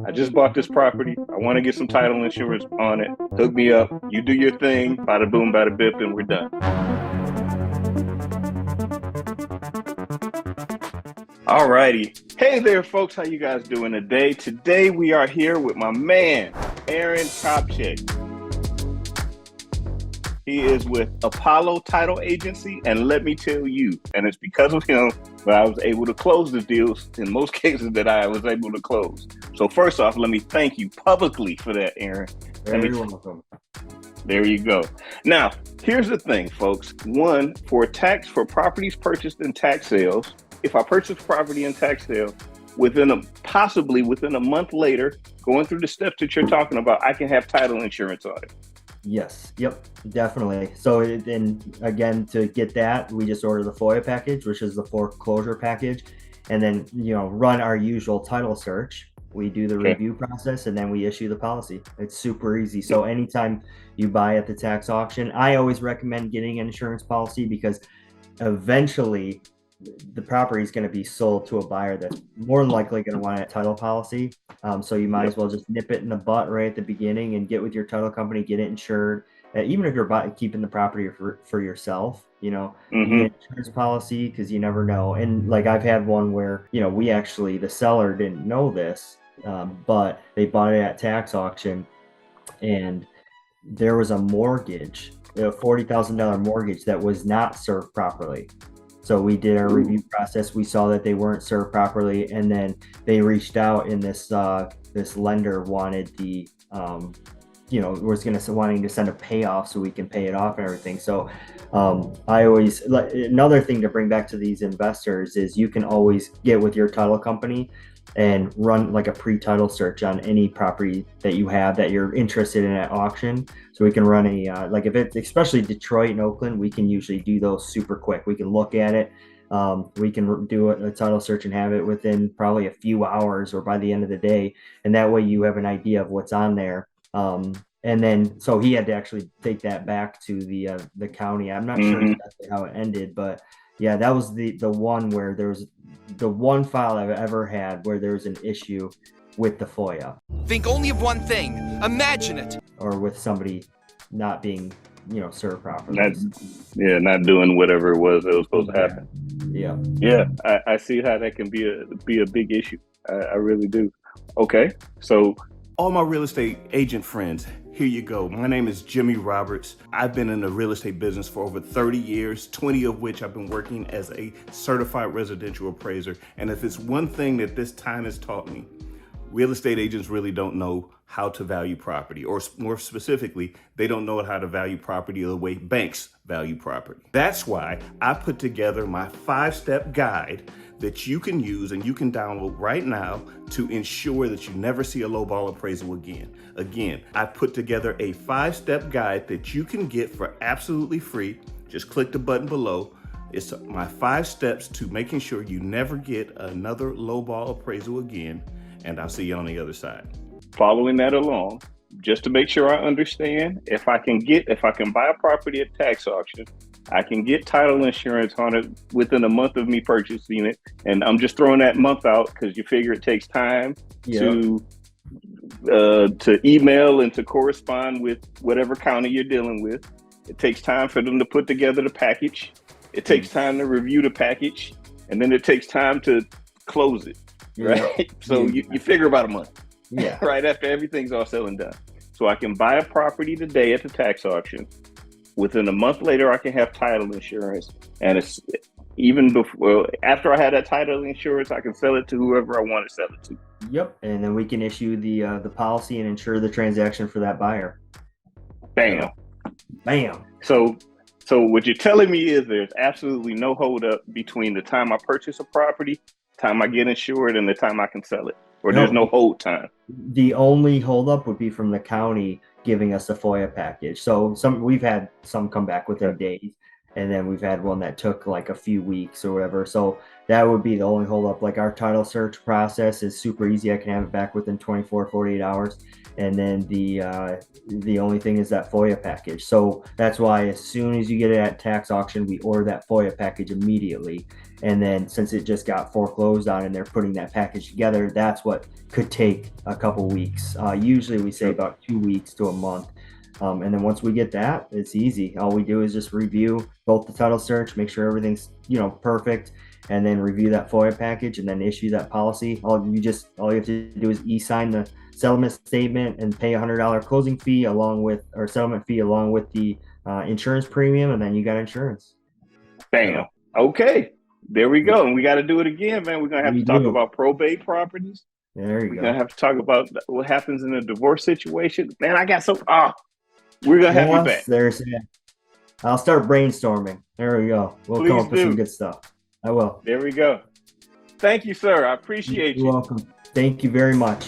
I just bought this property. I want to get some title insurance on it. Hook me up. You do your thing. Bada boom, bada bip, and we're done. All righty. Hey there, folks. How you guys doing today? Today we are here with my man, Aaron Kopczyk. He is with Apollo Title Agency, and let me tell you, and it's because of him that I was able to close the deals in most cases that I was able to close. So first off, let me thank you publicly for that, Aaron. Very welcome. There you go. Now, here's the thing, folks. One, for properties purchased in tax sales, if I purchase property in tax sale, possibly within a month later, going through the steps that you're talking about, I can have title insurance on it. Yes. Yep. Definitely. So then again, to get that, we just order the FOIA package, which is the foreclosure package, and then, run our usual title search. We do the review process, and then we issue the policy. It's super easy. So anytime you buy at the tax auction, I always recommend getting an insurance policy because eventually the property is going to be sold to a buyer that's more than likely going to want a title policy. So you might as well just nip it in the butt right at the beginning and get with your title company, get it insured. Even if you're keeping the property for yourself, you get an insurance policy because you never know. And like I've had one where, the seller didn't know this, but they bought it at tax auction and there was a mortgage, a $40,000 mortgage that was not served properly. So we did our review process. We saw that they weren't served properly, and then they reached out, and this lender wanted wanting to send a payoff so we can pay it off and everything. So I always another thing to bring back to these investors is you can always get with your title company and run like a pre-title search on any property that you have that you're interested in at auction. So we can run if it's especially Detroit and Oakland, we can usually do those super quick. We can look at it. We can do a title search and have it within probably a few hours or by the end of the day. And that way you have an idea of what's on there. And then, so he had to actually take that back to the county. I'm not sure exactly how it ended, but yeah, that was the one where there was the one file I've ever had where there was an issue with the FOIA. Think only of one thing. Imagine it. Or with somebody not being, served properly. Not doing whatever it was that was supposed to happen. Yeah. Yeah, I see how that can be a big issue. I really do. Okay, so all my real estate agent friends, here you go. My name is Jimmy Roberts. I've been in the real estate business for over 30 years, 20 of which I've been working as a certified residential appraiser. And if it's one thing that this time has taught me, real estate agents really don't know how to value property, or more specifically, they don't know how to value property the way banks value property. That's why I put together my 5-step guide that you can use and you can download right now to ensure that you never see a lowball appraisal again. Again, I put together a 5-step guide that you can get for absolutely free. Just click the button below. It's my 5 steps to making sure you never get another lowball appraisal again. And I'll see you on the other side. Following that along, just to make sure I understand, if I can buy a property at tax auction, I can get title insurance on it within a month of me purchasing it. And I'm just throwing that month out because you figure it takes time to email and to correspond with whatever county you're dealing with. It takes time for them to put together the package. It takes time to review the package, and then it takes time to close it. Right? So you figure about a month. Yeah. Right after everything's all said and done. So I can buy a property today at the tax auction. Within a month later, I can have title insurance. And it's even before, after I had that title insurance, I can sell it to whoever I want to sell it to. Yep. And then we can issue the policy and insure the transaction for that buyer. Bam. Bam. So what you're telling me is there's absolutely no hold up between the time I purchase a property, time I get insured, and the time I can sell it. Or there's no hold time. The only holdup would be from the county giving us a FOIA package. So we've had some come back within days, and then we've had one that took like a few weeks or whatever. So that would be the only holdup. Like our title search process is super easy. I can have it back within 24, 48 hours. And then the only thing is that FOIA package. So that's why as soon as you get it at tax auction, we order that FOIA package immediately. And then since it just got foreclosed on and they're putting that package together, that's what could take a couple weeks. Usually we say about 2 weeks to a month. And then once we get that, it's easy. All we do is just review both the title search, make sure everything's, perfect, and then review that FOIA package and then issue that policy. All you have to do is e-sign the settlement statement and pay $100 closing fee or settlement fee along with the insurance premium, and then you got insurance. Bam. Okay. There we go. And we got to do it again, man. We're going to have to talk about probate properties. There you go. We're going to have to talk about what happens in a divorce situation. Man, I got some. We're going to have you back. I'll start brainstorming. There we go. We'll come up with some good stuff. I will. There we go. Thank you, sir. I appreciate you. You're welcome. Thank you very much.